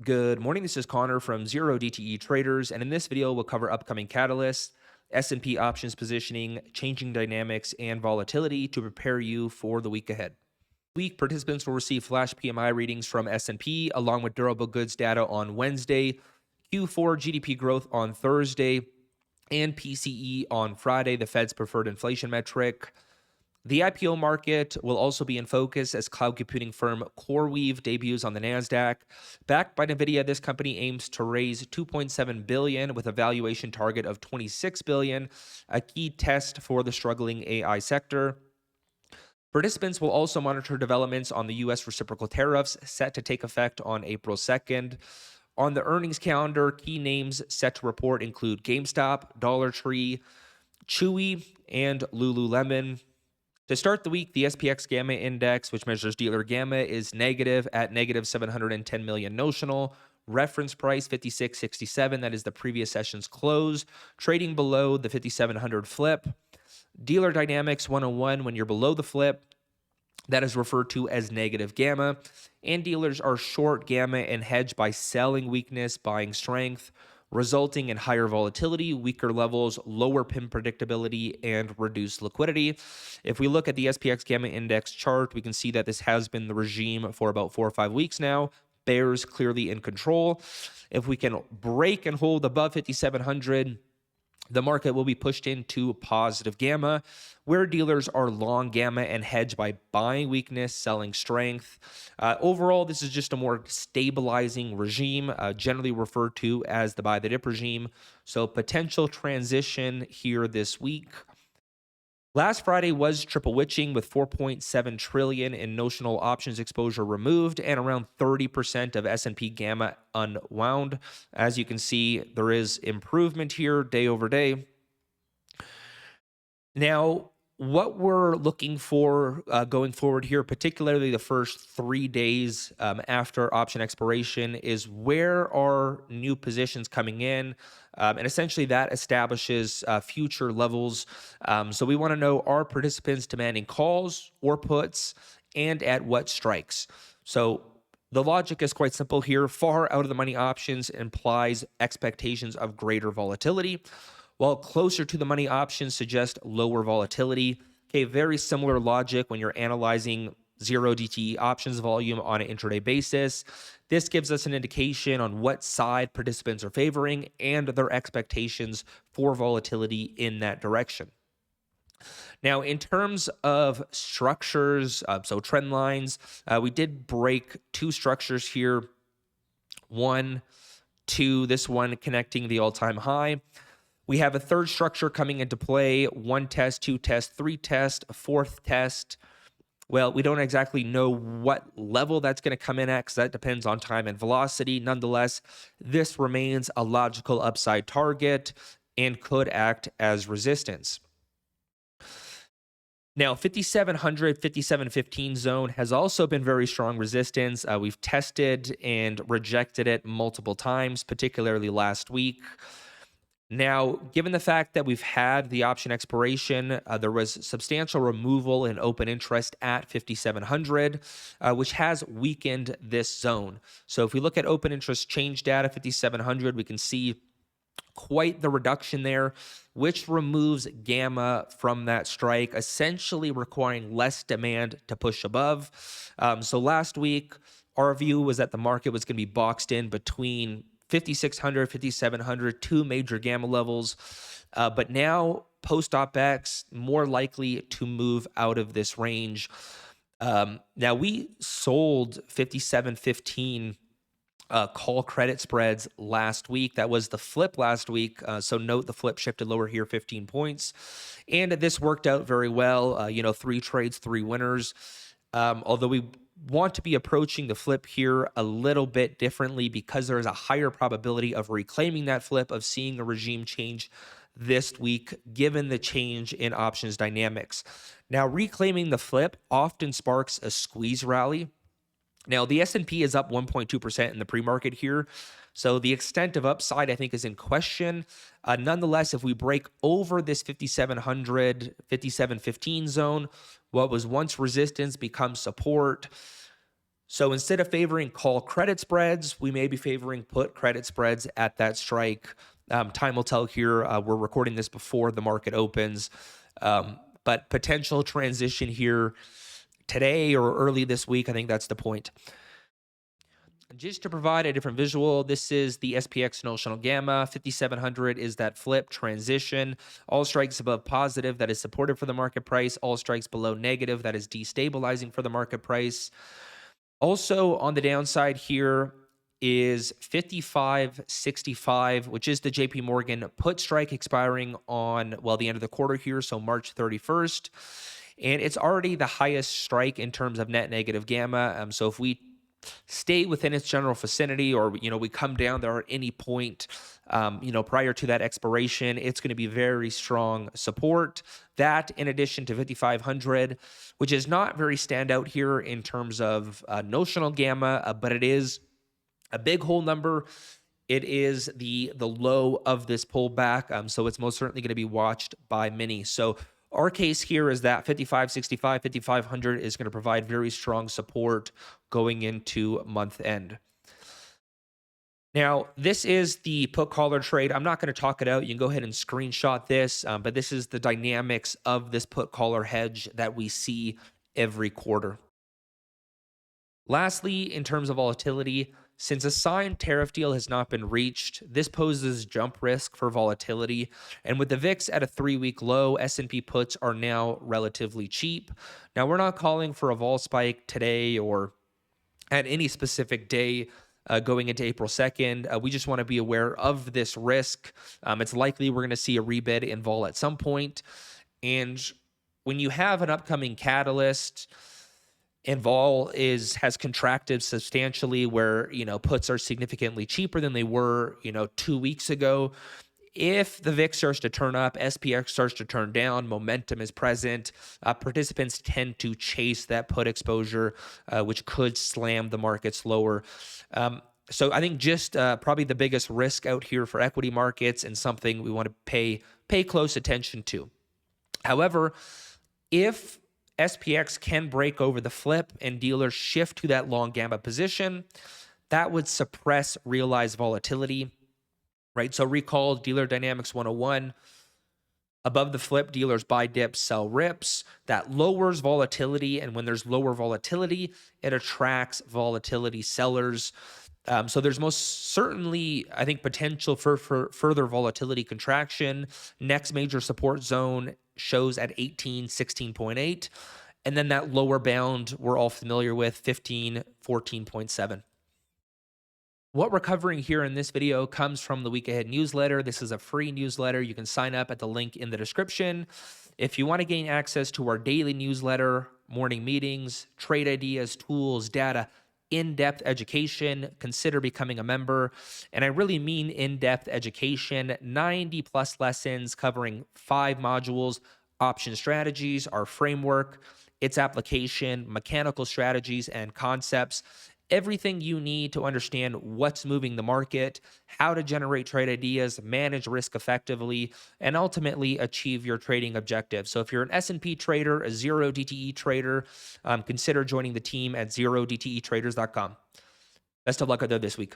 Good morning, this is Connor from 0DTE Traders, and in this video, we'll cover upcoming catalysts, S&P options positioning, changing dynamics, and volatility to prepare you for the week ahead. Week participants will receive flash PMI readings from S&P along with durable goods data on Wednesday, Q4 GDP growth on Thursday, and PCE on Friday, the Fed's preferred inflation metric. The IPO market will also be in focus as cloud computing firm CoreWeave debuts on the Nasdaq. Backed by Nvidia, this company aims to raise $2.7 billion with a valuation target of $26 billion, a key test for the struggling AI sector. Participants will also monitor developments on the U.S. reciprocal tariffs set to take effect on April 2nd. On the earnings calendar, key names set to report include GameStop, Dollar Tree, Chewy, and Lululemon. To start the week, the SPX Gamma Index, which measures dealer gamma, is negative at negative 710 million notional. Reference price 56.67, that is the previous session's close, trading below the 5700 flip. Dealer Dynamics 101, when you're below the flip, that is referred to as negative gamma. And dealers are short gamma and hedge by selling weakness, buying strength, resulting in higher volatility, weaker levels, lower PIM predictability, and reduced liquidity. If we look at the SPX Gamma Index chart, we can see that this has been the regime for about 4 or 5 weeks now. Bears clearly in control. If we can break and hold above 5,700, the market will be pushed into positive gamma, where dealers are long gamma and hedge by buying weakness, selling strength. Overall, this is just a more stabilizing regime, generally referred to as the buy the dip regime. So potential transition here this week. Last Friday was triple witching with 4.7 trillion in notional options exposure removed and around 30% of S&P gamma unwound. As you can see, there is improvement here day over day. Now, what we're looking for going forward here, particularly the first 3 days after option expiration, is where are new positions coming in? And essentially that establishes future levels. So we want to know, are participants demanding calls or puts, and at what strikes? So the logic is quite simple here. Far out of the money options implies expectations of greater volatility, while closer to the money options suggest lower volatility. Okay, very similar logic when you're analyzing 0DTE options volume on an intraday basis. This gives us an indication on what side participants are favoring and their expectations for volatility in that direction. Now, in terms of structures, so trend lines, we did break 2 structures here. 1, 2, this one connecting the all-time high. We have a third structure coming into play, 1 test, 2 test, 3 test, a 4th test. Well, we don't exactly know what level that's going to come in at because that depends on time and velocity. Nonetheless, this remains a logical upside target and could act as resistance. Now, 5,700, 5,715 zone has also been very strong resistance. We've tested and rejected it multiple times, particularly last week. Now, given the fact that we've had the option expiration, there was substantial removal in open interest at 5,700, which has weakened this zone. So if we look at open interest change data, 5,700, we can see quite the reduction there, which removes gamma from that strike, essentially requiring less demand to push above. So last week, our view was that the market was going to be boxed in between 5,600, 5,700, 2 major gamma levels. But now, post OPEX, more likely to move out of this range. Now, we sold 5,715 call credit spreads last week. That was the flip last week. So note the flip shifted lower here, 15 points. And this worked out very well. 3 trades, 3 winners. Although we want to be approaching the flip here a little bit differently because there is a higher probability of reclaiming that flip, of seeing a regime change this week, given the change in options dynamics. Now, reclaiming the flip often sparks a squeeze rally. Now, the S&P is up 1.2% in the pre-market here, so the extent of upside, I think, is in question. Nonetheless, if we break over this 5,700, 5,715 zone, what was once resistance becomes support. So instead of favoring call credit spreads, we may be favoring put credit spreads at that strike. Time will tell here. We're recording this before the market opens, but potential transition here today or early this week. I think that's the point. Just to provide a different visual, this is the SPX notional gamma. 5700 is that flip transition. All strikes above positive, that is supportive for the market price. All strikes below negative, that is destabilizing for the market price. Also on the downside here is 5565, which is the JP Morgan put strike expiring on, well, the end of the quarter here, so March 31st. And it's already the highest strike in terms of net negative gamma. So if we stay within its general vicinity, or we come down there at any point prior to that expiration, it's going to be very strong support. That, in addition to 5500, which is not very standout here in terms of notional gamma, but it is a big whole number. It is the low of this pullback, so it's most certainly going to be watched by many. So our case here is that 5565, 5500 is going to provide very strong support going into month end. Now, this is the put caller trade. I'm not going to talk it out. You can go ahead and screenshot this, but this is the dynamics of this put caller hedge that we see every quarter. Lastly, in terms of volatility, since a signed tariff deal has not been reached, this poses jump risk for volatility. And with the VIX at a 3-week low, S&P puts are now relatively cheap. Now, we're not calling for a vol spike today or at any specific day going into April 2nd. We just want to be aware of this risk. It's likely we're going to see a rebid in vol at some point. And when you have an upcoming catalyst, and vol has contracted substantially, where puts are significantly cheaper than they were 2 weeks ago. If the VIX starts to turn up, SPX starts to turn down, momentum is present. Participants tend to chase that put exposure, which could slam the markets lower. So I think just probably the biggest risk out here for equity markets, and something we want to pay close attention to. However, if SPX can break over the flip and dealers shift to that long gamma position, that would suppress realized volatility, right? So recall dealer dynamics 101. Above the flip, dealers buy dips, sell rips. That lowers volatility, and when there's lower volatility, it attracts volatility sellers. So there's most certainly, I think, potential for further volatility contraction. Next major support zone shows at 16.8. And then that lower bound we're all familiar with, 14.7. What we're covering here in this video comes from the Week Ahead newsletter. This is a free newsletter. You can sign up at the link in the description. If you want to gain access to our daily newsletter, morning meetings, trade ideas, tools, data, in-depth education, consider becoming a member. And I really mean in-depth education, 90 plus lessons covering 5 modules: option strategies, our framework, its application, mechanical strategies and concepts, everything you need to understand what's moving the market, how to generate trade ideas, manage risk effectively, and ultimately achieve your trading objectives. So if you're an S&P trader, a 0DTE trader, consider joining the team at 0DTEtraders.com. Best of luck out there this week.